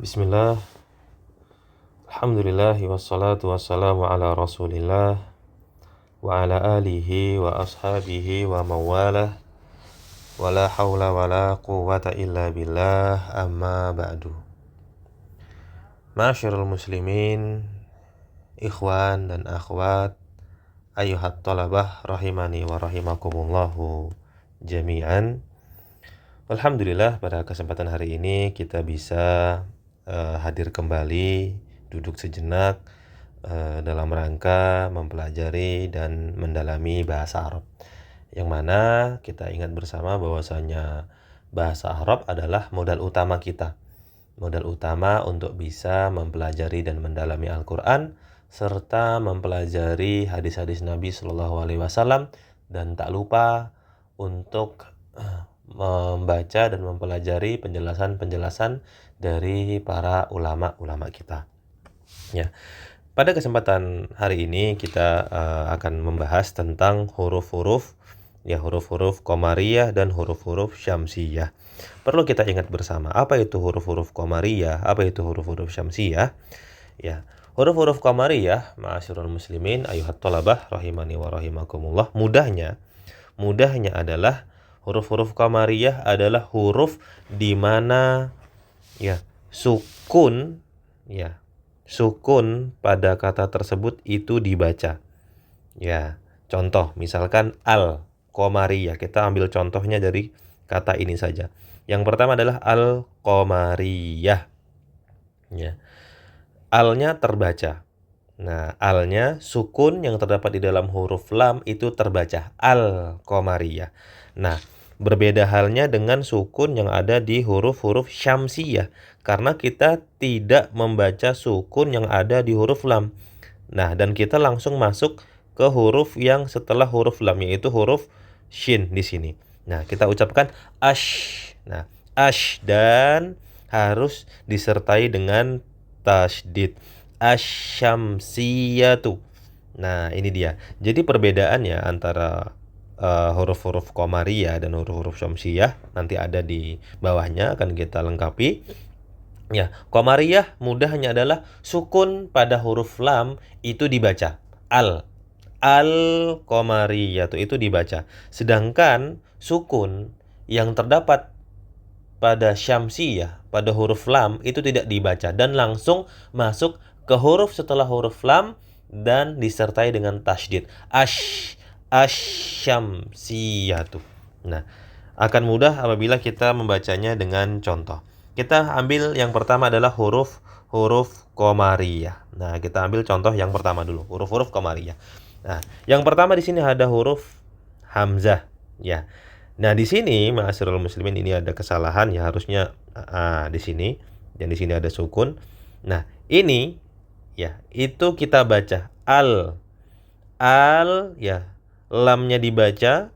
Bismillah, alhamdulillah, wassalatu wassalamu ala rasulillah wa ala alihi wa ashabihi wa mawalah wa la hawla wa la quwwata illa billah, amma ba'du. Ma'asyiral muslimin, ikhwan dan akhwat, ayyuhat talabah rahimani wa rahimakumullahu jami'an. Alhamdulillah, pada kesempatan hari ini kita bisa hadir kembali, duduk sejenak dalam rangka mempelajari dan mendalami bahasa Arab, yang mana kita ingat bersama bahwasanya bahasa Arab adalah modal utama kita, modal utama untuk bisa mempelajari dan mendalami Al-Quran serta mempelajari hadis-hadis Nabi Shallallahu Alaihi Wasallam, dan tak lupa untuk membaca dan mempelajari penjelasan-penjelasan dari para ulama-ulama kita. Ya, pada kesempatan hari ini kita akan membahas tentang huruf-huruf qamariyah dan huruf-huruf syamsiyah. Perlu kita ingat bersama, apa itu huruf-huruf qamariyah, apa itu huruf-huruf syamsiyah? Ya, huruf-huruf qamariyah, ma'asyiral muslimin, ayyuhat thalabah rahimani wa rahimakumullah, mudahnya adalah huruf-huruf qamariyah adalah huruf di mana sukun pada kata tersebut itu dibaca. Ya, contoh misalkan al-qamariyah, kita ambil contohnya dari kata ini saja. Yang pertama adalah al-qamariyah. Ya. Alnya terbaca. Nah, alnya sukun yang terdapat di dalam huruf lam itu terbaca, al-qamariyah. Nah, berbeda halnya dengan sukun yang ada di huruf-huruf syamsiyah, karena kita tidak membaca sukun yang ada di huruf lam. Nah, dan kita langsung masuk ke huruf yang setelah huruf lam, yaitu huruf shin di sini. Nah, kita ucapkan ash. Nah, ash, dan harus disertai dengan tasydid. Asyamsiyatu. Nah, ini dia. Jadi perbedaannya antara huruf-huruf qamariyah dan huruf-huruf syamsiyah nanti ada di bawahnya, akan kita lengkapi. Ya, qamariyah mudahnya adalah sukun pada huruf lam itu dibaca. Al-qamariyatu itu dibaca. Sedangkan sukun yang terdapat pada syamsiyah, pada huruf lam itu tidak dibaca dan langsung masuk ke huruf setelah huruf lam dan disertai dengan tasydid. Asyamsiyatu. Nah, akan mudah apabila kita membacanya dengan contoh. Kita ambil yang pertama adalah huruf qamariyah. Nah, kita ambil contoh yang pertama dulu, huruf qamariyah. Nah, yang pertama di sini ada huruf hamzah, ya. Nah, di sini ma'asyiral muslimin ini ada kesalahan, ya, harusnya di sini, dan di sini ada sukun. Nah, ini itu kita baca lamnya dibaca,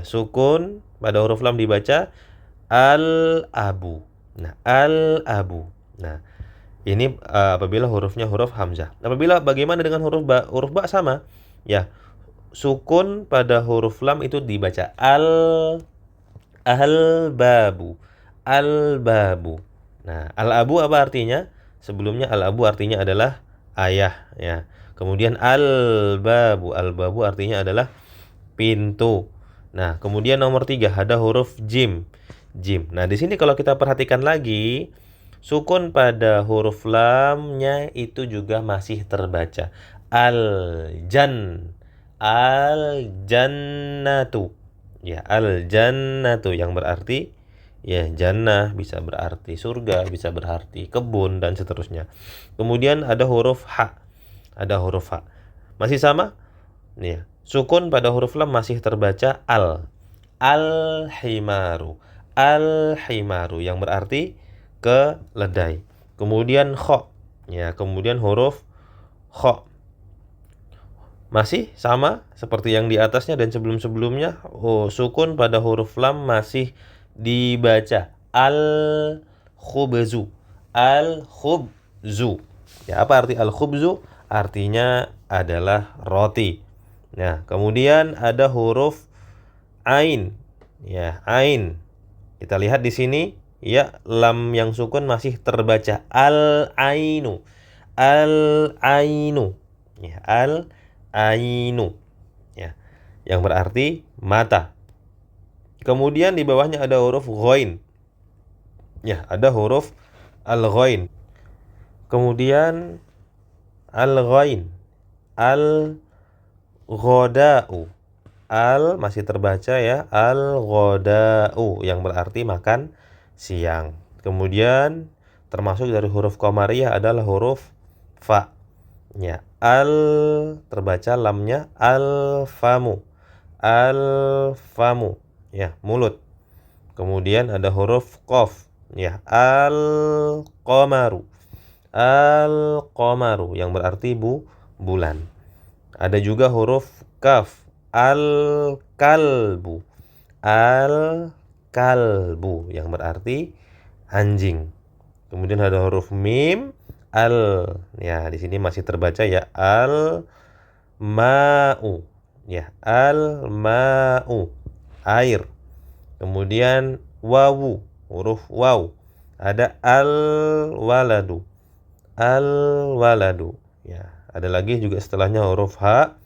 sukun pada huruf lam dibaca al-abu. Nah, al-abu. Nah, ini apabila hurufnya huruf hamzah. Apabila bagaimana dengan huruf ba? Huruf ba sama. Ya, sukun pada huruf lam itu dibaca al-babu. Al-babu. Nah, al-abu apa artinya? Sebelumnya al-abu artinya adalah ayah, ya. Kemudian al-babu artinya adalah pintu. Nah, kemudian nomor 3 ada huruf jim. Nah, di sini kalau kita perhatikan lagi, sukun pada huruf lamnya itu juga masih terbaca. Al-jannatu. Ya, al-jannatu yang berarti jannah, bisa berarti surga, bisa berarti kebun, dan seterusnya. Kemudian ada huruf ha. Masih sama? Ya. Sukun pada huruf lam masih terbaca al-himaru. Al-himaru yang berarti keledai. Kemudian kha. Ya, kemudian huruf kha. Masih sama seperti yang di atasnya dan sebelum-sebelumnya. Sukun pada huruf lam masih dibaca al-khubzu. Al-khubzu. Ya, apa arti al-khubzu? Artinya adalah roti. Nah, kemudian ada huruf ain. Ya, ain. Kita lihat di sini, ya lam yang sukun masih terbaca al-ainu. Al-ainu. Ya, al-ainu. Ya, yang berarti mata. Kemudian di bawahnya ada huruf ghain. Ya, ada huruf al-ghain. Kemudian al-ghain. Al-ghoda'u. Al masih terbaca ya, al-ghoda'u yang berarti makan siang. Kemudian termasuk dari huruf qamariyah adalah huruf fa. Ya, al terbaca lamnya al-famu. Al-famu. Ya, mulut. Kemudian ada huruf qaf. Ya, al-qamaru. Al-qamaru yang berarti bulan. Ada juga huruf kaf. Al-kalbu. Al-kalbu yang berarti anjing. Kemudian ada huruf mim. Ya, di sini masih terbaca ya, al-ma'u. Ya, al-ma'u, air. Kemudian wawu, huruf waw. Ada al-waladu. Al-waladu. Ya, ada lagi juga setelahnya huruf ha.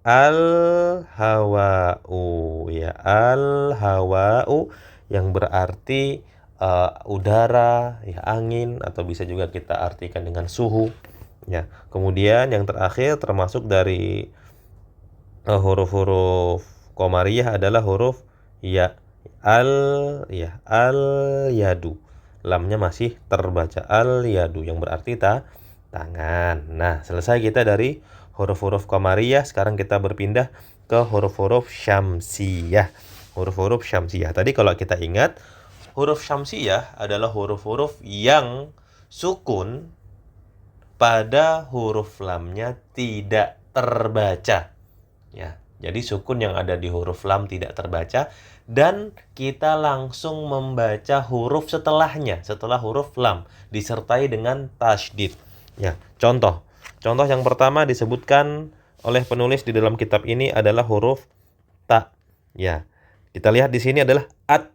Al-hawa'u. Ya, al-hawa'u yang berarti udara, ya angin, atau bisa juga kita artikan dengan suhu. Ya, kemudian yang terakhir termasuk dari huruf-huruf qamariyah adalah huruf ya. Al-yadu. Lamnya masih terbaca al-yadu yang berarti tangan. Nah, selesai kita dari huruf-huruf qamariyah. Sekarang kita berpindah ke huruf-huruf syamsiyah. Huruf-huruf syamsiyah. Tadi kalau kita ingat, huruf syamsiyah adalah huruf-huruf yang sukun pada huruf lamnya tidak terbaca. Ya, jadi sukun yang ada di huruf lam tidak terbaca dan kita langsung membaca huruf setelahnya, setelah huruf lam disertai dengan tasydid. Ya, contoh yang pertama disebutkan oleh penulis di dalam kitab ini adalah huruf ta. Ya, kita lihat di sini adalah at.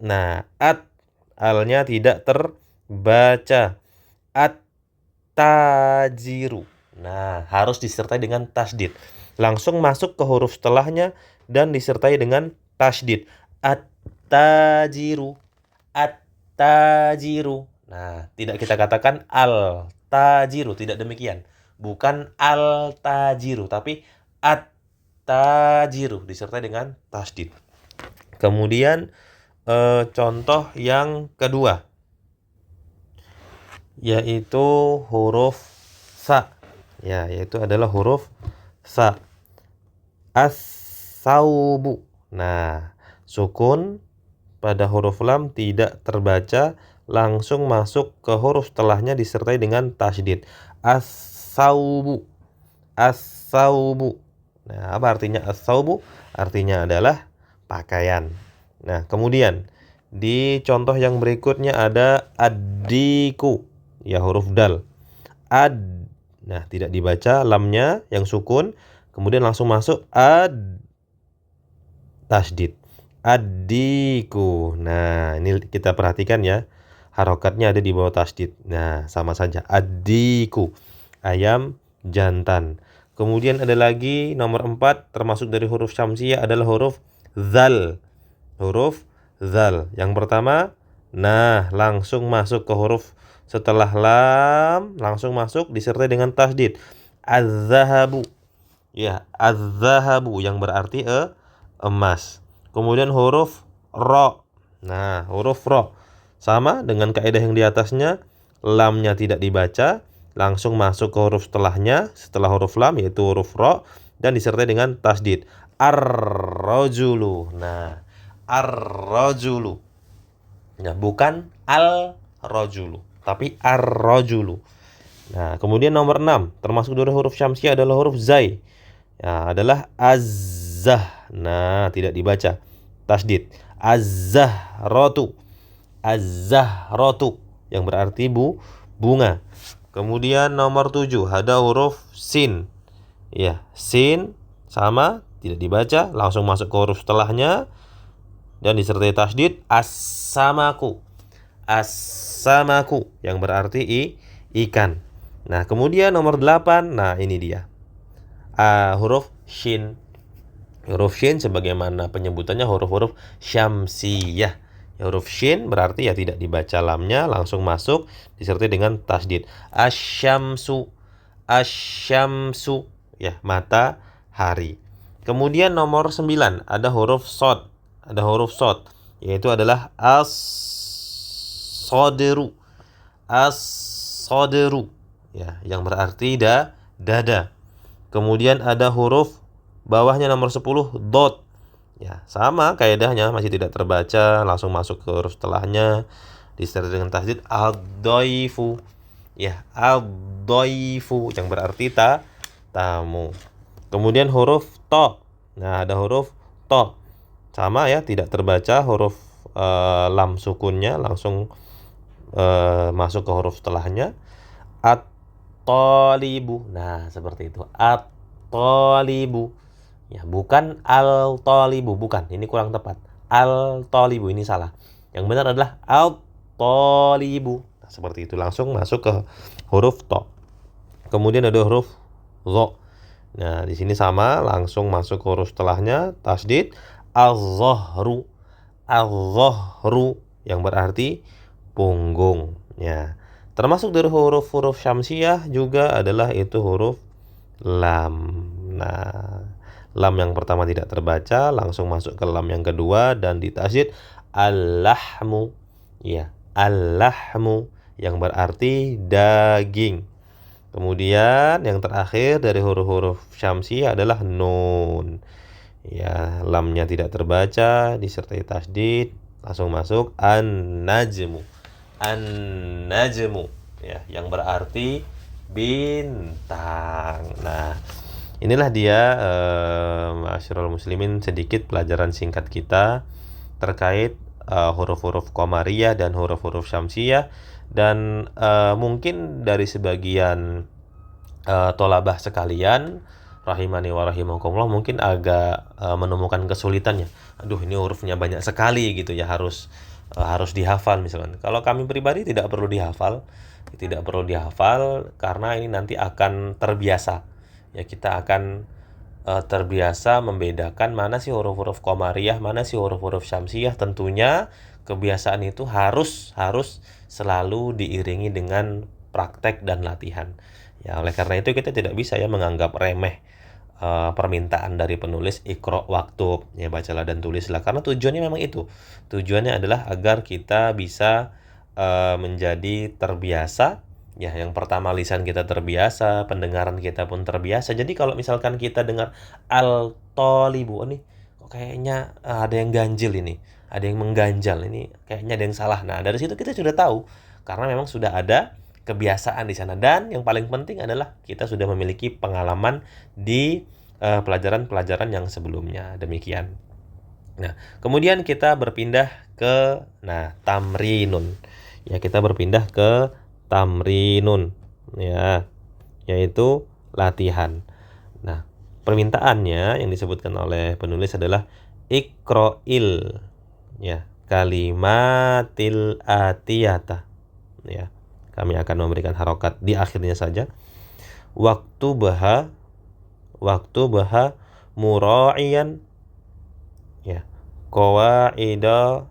Nah, alnya tidak terbaca. At-tajiru. Nah, harus disertai dengan tasydid. Langsung masuk ke huruf setelahnya dan disertai dengan tasydid. At-tajiru. At-tajiru. Nah, tidak kita katakan al-tajiru, tidak demikian. Bukan al-tajiru, tapi at-tajiru disertai dengan tasydid. Kemudian contoh yang kedua yaitu huruf sa. Ya, yaitu adalah huruf sa. As-saubu. Nah, sukun pada huruf lam tidak terbaca, langsung masuk ke huruf setelahnya disertai dengan tasydid. As-saubu. As-saubu. Nah, apa artinya as-saubu? Artinya adalah pakaian. Nah, kemudian di contoh yang berikutnya ada ad-diku. Ya, huruf dal. Ad. Nah, tidak dibaca lamnya yang sukun, kemudian langsung masuk tasydid. Ad-diku. Nah, ini kita perhatikan ya. Harokatnya ada di bawah tasydid. Nah, sama saja. Ad-diku. Ayam jantan. Kemudian ada lagi nomor 4 termasuk dari huruf syamsiyah adalah huruf zal. Huruf zal. Yang pertama, nah, langsung masuk ke huruf setelah lam, langsung masuk disertai dengan tasydid. Az-zahabu. Ya, az-zahabu yang berarti emas. Kemudian huruf ro. Nah, huruf ro sama dengan kaidah yang di atasnya, lamnya tidak dibaca, langsung masuk ke huruf setelahnya, setelah huruf lam yaitu huruf ro dan disertai dengan tasydid. Ar-rajulu. Nah, ar-rajulu. Nah, bukan al-rajulu, tapi ar-rajulu. Nah, kemudian nomor 6 termasuk dari huruf syamsiyah adalah huruf zai. Ya, adalah az-zah. Nah, tidak dibaca. Tasydid. Az-zahratu. Az-zahratu yang berarti bunga. Kemudian nomor 7 ada huruf sin. Ya, sin sama tidak dibaca, langsung masuk ke huruf setelahnya dan disertai tasydid. As-samaku. as-samaku yang berarti ikan. Nah, kemudian nomor 8, nah ini dia. Huruf shin. Huruf shin sebagaimana penyebutannya huruf-huruf syamsiyah. Huruf shin berarti ya tidak dibaca lamnya, langsung masuk disertai dengan tasdid. Asyamsu. Asyamsu. Ya, matahari. Kemudian nomor 9 ada huruf sod. Ada huruf sod, yaitu adalah as-sodru. As-sodru. Ya, yang berarti dada. Kemudian ada huruf bawahnya nomor 10 dot. Ya, sama kaidahnya, masih tidak terbaca, langsung masuk ke huruf setelahnya disertai dengan tasdid ad-dhaifu. Ya, ad-dhaifu yang berarti tamu. Kemudian huruf to. Nah, ada huruf to. Sama ya, tidak terbaca huruf lam sukunnya, langsung masuk ke huruf setelahnya. At-talibu. Nah, seperti itu. At-talibu. Ya, bukan al-talibu, bukan. Ini kurang tepat. Al-talibu ini salah. Yang benar adalah al-talibu. Nah, seperti itu, langsung masuk ke huruf to. Kemudian ada huruf zo. Nah, di sini sama, langsung masuk ke huruf setelahnya, tasdid az-zahru. Az-zahru yang berarti punggung. Ya. Termasuk dari huruf-huruf syamsiyah juga adalah itu huruf lam. Nah, lam yang pertama tidak terbaca, langsung masuk ke lam yang kedua dan ditasydid al-lahmu. Ya, al-lahmu yang berarti daging. Kemudian yang terakhir dari huruf-huruf syamsiyah adalah nun. Ya, lamnya tidak terbaca disertai tasydid, langsung masuk an-najmu. An-najmu, ya, yang berarti bintang. Nah, inilah dia ma'asyiral muslimin, sedikit pelajaran singkat kita terkait huruf-huruf qamariyah dan huruf-huruf syamsiyah. Dan mungkin dari sebagian tolabah sekalian rahimani wa rahimakumullah mungkin agak menemukan kesulitannya. Aduh, ini hurufnya banyak sekali gitu ya, harus dihafal misalkan. Kalau kami pribadi tidak perlu dihafal karena ini nanti akan terbiasa. Ya, kita akan terbiasa membedakan mana sih huruf-huruf qamariyah, mana sih huruf-huruf syamsiyah. Tentunya kebiasaan itu harus selalu diiringi dengan praktek dan latihan. Ya, oleh karena itu kita tidak bisa ya menganggap remeh permintaan dari penulis iqra waktub, ya, bacalah dan tulislah, karena tujuannya memang itu. Tujuannya adalah agar kita bisa menjadi terbiasa. Ya, yang pertama lisan kita terbiasa, pendengaran kita pun terbiasa. Jadi kalau misalkan kita dengar al-talibu, nih kok kayaknya ada yang ganjil ini, ada yang mengganjal ini, kayaknya ada yang salah. Nah, dari situ kita sudah tahu karena memang sudah ada kebiasaan di sana. Dan yang paling penting adalah kita sudah memiliki pengalaman di pelajaran-pelajaran yang sebelumnya. Demikian. Nah, kemudian kita berpindah ke tamrinun. Ya, kita berpindah ke tamrinun, ya, yaitu latihan. Nah, permintaannya yang disebutkan oleh penulis adalah iqra'il, ya, kalimatil atiyata. Ya, kami akan memberikan harokat di akhirnya saja. Waktu baha mura'iyan, ya, qawaida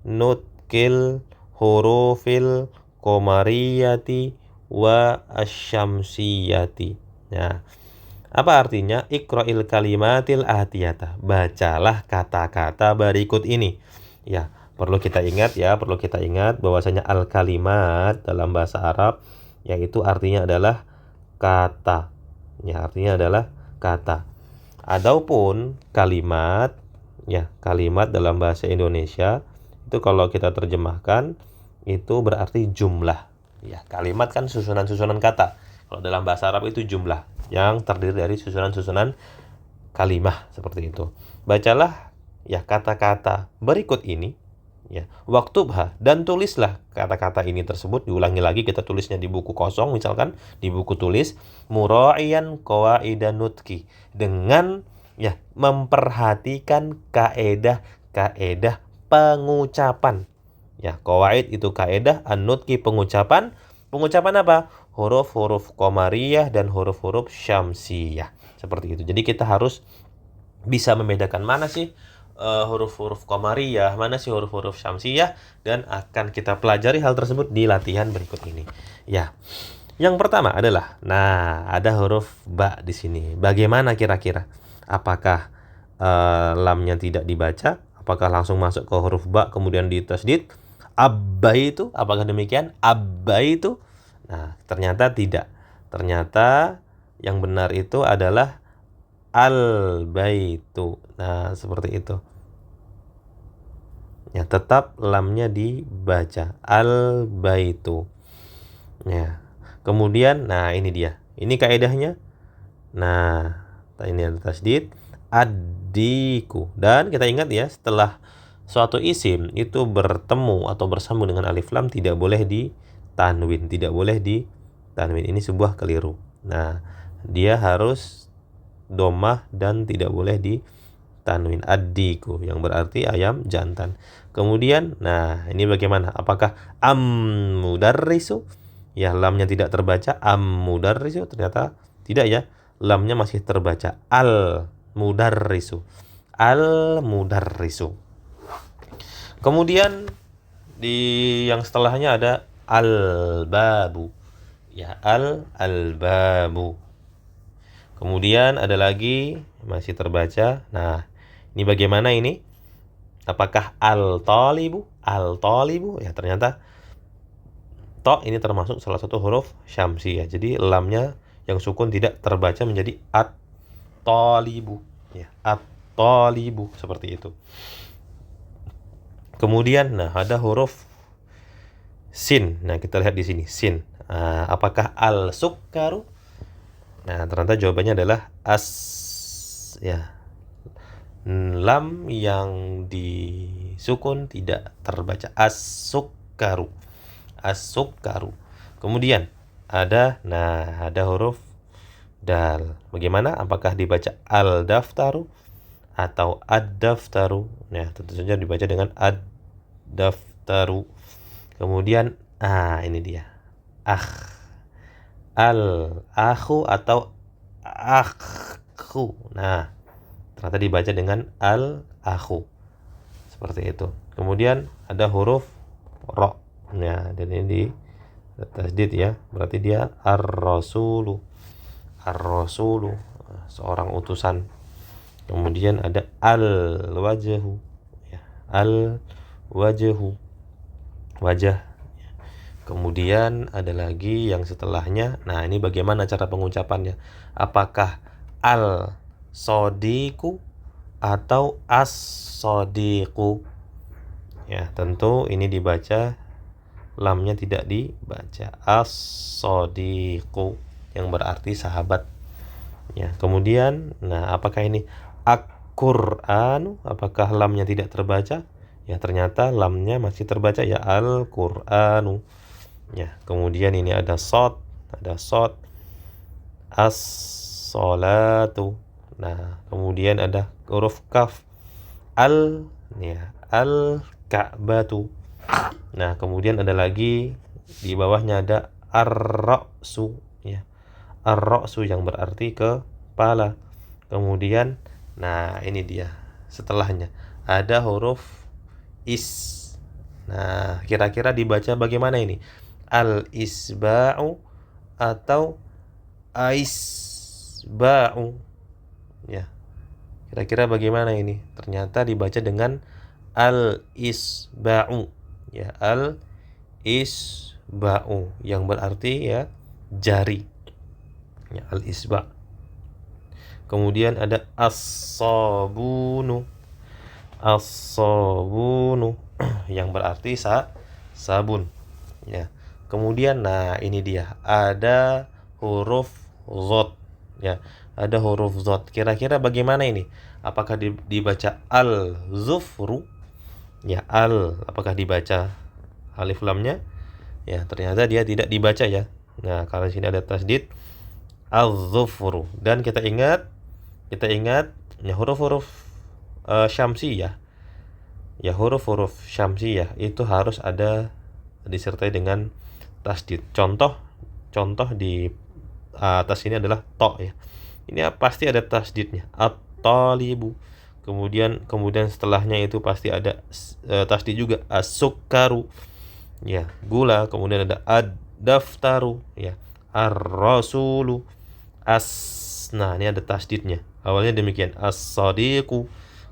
nutkil hurufil qamariyati wa asyamsiyati. Nah, apa artinya iqra'il kalimatil atiyata? Bacalah kata-kata berikut ini. Ya, perlu kita ingat bahwasanya al-kalimat dalam bahasa Arab yaitu artinya adalah kata. Ya, artinya adalah kata. Adapun kalimat, ya, kalimat dalam bahasa Indonesia itu kalau kita terjemahkan itu berarti jumlah. Ya, kalimat kan susunan-susunan kata. Kalau dalam bahasa Arab itu jumlah yang terdiri dari susunan-susunan kalimah seperti itu. Bacalah ya kata-kata berikut ini, ya, waktubha, dan tulislah kata-kata ini tersebut. Diulangi lagi, kita tulisnya di buku kosong misalkan, di buku tulis, mura'iyan qawaidan nutki, dengan ya memperhatikan kaedah-kaedah pengucapan. Ya, qawaid itu kaidah, an-nutqi pengucapan. Pengucapan apa? Huruf-huruf qamariyah dan huruf-huruf syamsiyah. Seperti itu. Jadi kita harus bisa membedakan mana sih huruf-huruf qamariyah, mana sih huruf-huruf syamsiyah, dan akan kita pelajari hal tersebut di latihan berikut ini. Ya. Yang pertama adalah, nah, ada huruf ba di sini. Bagaimana kira-kira? Apakah lamnya tidak dibaca? Apakah langsung masuk ke huruf ba kemudian ditasdid? Abba itu, apakah demikian? Abba itu? Nah, ternyata tidak. Ternyata yang benar itu adalah al-baitu. Nah, seperti itu. Ya, tetap lamnya dibaca. Al-baitu. Ya. Kemudian, nah ini dia. Ini kaidahnya. Nah, ini ada tasdid. Adiku. Dan kita ingat ya, setelah suatu isim itu bertemu atau bersambung dengan alif lam tidak boleh ditanwin, tidak boleh ditanwin. Ini sebuah keliru. Nah, dia harus domah dan tidak boleh ditanwin. Adiku yang berarti ayam jantan. Kemudian, nah ini bagaimana? Apakah mudarrisu? Ya, lamnya tidak terbaca. Mudarrisu, ternyata tidak ya. Lamnya masih terbaca. Mudarrisu. Mudarrisu. Kemudian di yang setelahnya ada al-babu. Ya, al-babu. Kemudian ada lagi masih terbaca. Nah, ini bagaimana ini? Apakah al-talibu? Al-talibu? Ya, ternyata to ini termasuk salah satu huruf syamsi ya. Jadi lamnya yang sukun tidak terbaca menjadi at-talibu. Ya, at-talibu seperti itu. Kemudian, nah ada huruf sin. Nah, kita lihat di sini sin. Apakah al-sukkaru? Nah, ternyata jawabannya adalah ya. Lam yang disukun tidak terbaca. As-sukkaru. As-sukkaru. Kemudian ada huruf dal. Bagaimana? Apakah dibaca al-daftaru atau ad-daftaru? Nah, tentu saja dibaca dengan ad-daftaru. Kemudian ini dia. Al-akhu atau akhu. Nah, ternyata dibaca dengan al-akhu. Seperti itu. Kemudian ada huruf ro. Ya, dan ini di tasdid ya. Berarti dia ar-rasulu. Ar-rasulu, seorang utusan. Kemudian ada al-wajhu. Ya, al-wajhu. Wajah. Kemudian ada lagi yang setelahnya. Nah, ini bagaimana cara pengucapannya? Apakah al-sodiku atau as-sodiku? Ya, tentu ini dibaca, lamnya tidak dibaca. As-sodiku yang berarti sahabat. Ya, kemudian, nah apakah ini Al-Qur'anu? Apakah lamnya tidak terbaca? Ya, ternyata lamnya masih terbaca ya, Al-Qur'anu. Ya, kemudian ini ada sod, as-salatu. Nah, kemudian ada huruf kaf, al-ka'batu. Nah, kemudian ada lagi di bawahnya ada ar-ra'su ya. Ar-ra'su yang berarti kepala. Kemudian, nah ini dia setelahnya ada huruf is. Nah, kira-kira dibaca bagaimana ini? Al-isba'u atau aisba'u? Ya. Kira-kira bagaimana ini? Ternyata dibaca dengan al-isba'u. Ya, al-isba'u yang berarti ya jari. Ya, al-isba'. Kemudian ada as-sabunu. As-sabunu yang berarti sabun. Ya. Kemudian nah ini dia. Ada huruf zot. Ya, ada huruf zot. Kira-kira bagaimana ini? Apakah dibaca al-zufru? Ya, apakah dibaca alif lamnya? Ya, ternyata dia tidak dibaca ya. Nah, kalau sini ada tasdid al-zufru. Dan kita ingat ya huruf-huruf syamsi ya. Ya, huruf-huruf syamsiyah itu harus ada disertai dengan tasdid. Contoh di atas ini adalah to ya. Ini pasti ada tasdidnya. At-talibu. Kemudian setelahnya itu pasti ada tasdid juga. As-sukkaru. Ya, gula. Kemudian ada ad-daftaru ya. Ar-rasulu. Nah, ini ada tasdidnya. Awalnya demikian. As-sadiqu.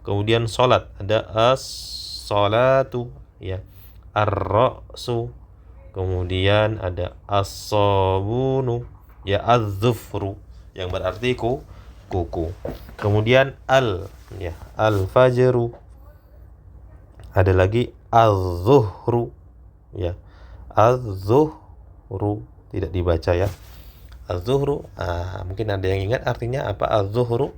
Kemudian salat ada as-salatu ya. Ar-ra'su. Kemudian ada as-sabunu ya, az-zufru yang berarti kuku. Kemudian ya, al-fajru. Ada lagi az-zuhru ya. Az-zuhru tidak dibaca ya. Az-zuhru, mungkin ada yang ingat artinya apa az-zuhru?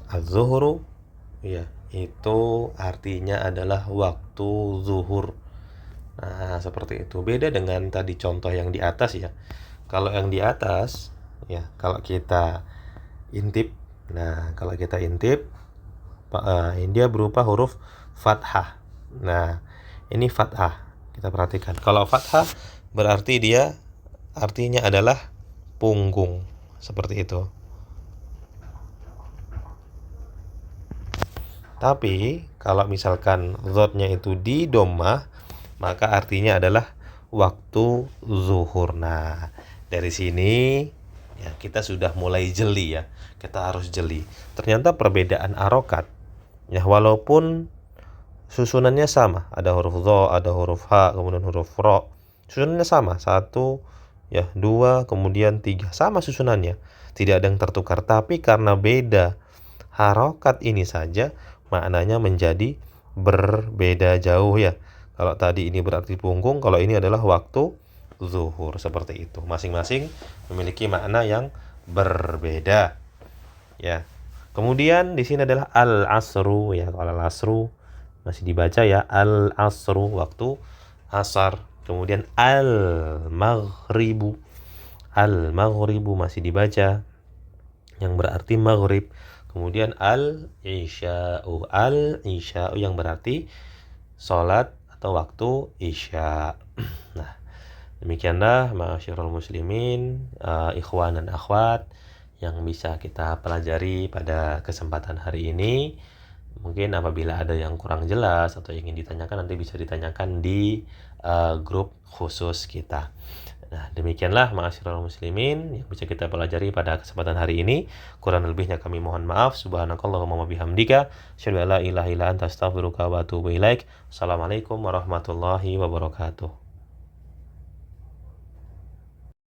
Az-zuhru ya, itu artinya adalah waktu zuhur. Nah, seperti itu. Beda dengan tadi contoh yang di atas ya. Kalau yang di atas ya, kalau kita intip. Nah, kalau kita intip ini dia berupa huruf fathah. Nah, ini fathah. Kita perhatikan. Kalau fathah berarti dia artinya adalah punggung. Seperti itu. Tapi kalau misalkan zotnya itu di dhammah, maka artinya adalah waktu zuhur. Nah, dari sini ya kita sudah mulai jeli ya. Kita harus jeli. Ternyata perbedaan harokat ya, walaupun susunannya sama, ada huruf dha, ada huruf ha, kemudian huruf ro. Susunannya sama, 1 ya, 2, kemudian 3. Sama susunannya. Tidak ada yang tertukar, tapi karena beda harokat ini saja maknanya menjadi berbeda jauh ya. Kalau tadi ini berarti punggung, kalau ini adalah waktu zuhur, seperti itu. Masing-masing memiliki makna yang berbeda ya. Kemudian di sini adalah al-asru ya. Kalau al-asru masih dibaca ya, al-asru waktu asar. Kemudian al-maghribu. Al-maghribu masih dibaca yang berarti maghrib. Kemudian al-isya'u. Al-isya'u yang berarti salat atau waktu isya. Nah, demikianlah ma'asyiral muslimin, ikhwan dan akhwat yang bisa kita pelajari pada kesempatan hari ini. Mungkin apabila ada yang kurang jelas atau ingin ditanyakan, nanti bisa ditanyakan di grup khusus kita. Nah, demikianlah ma'asyiral muslimin yang bisa kita pelajari pada kesempatan hari ini. Kurang lebihnya kami mohon maaf. Subhanakallahumma wa bihamdika, asyhadu an la ilaha illa anta, astaghfiruka wa atubu ilaik. Assalamualaikum warahmatullahi wabarakatuh.